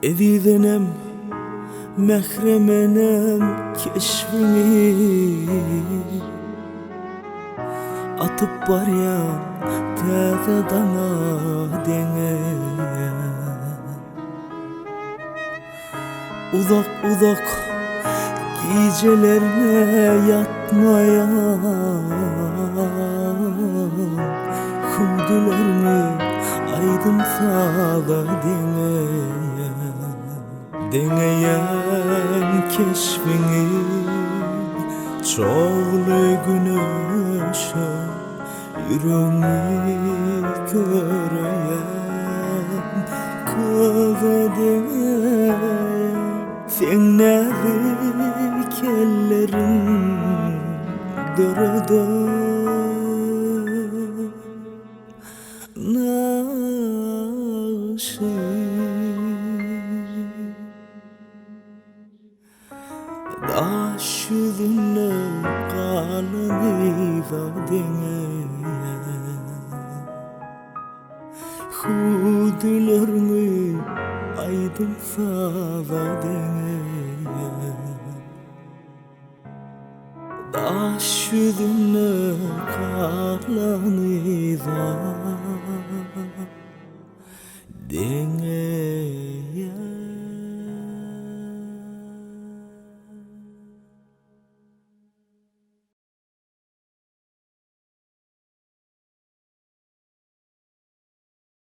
Edidenem, mehremenem keşfini atıp baryan tete dana dene. Uzak uzak gecelerine yatmayan Hüdülerini aydın sağla deneyen keşfini çoğlu güneşe yüreğimi göreyen kıza deneyen sen nezik ellerin dörede naşı daş yüzüne kalını vadene Hüdülerini aydın savadene daş yüzüne kalını vadene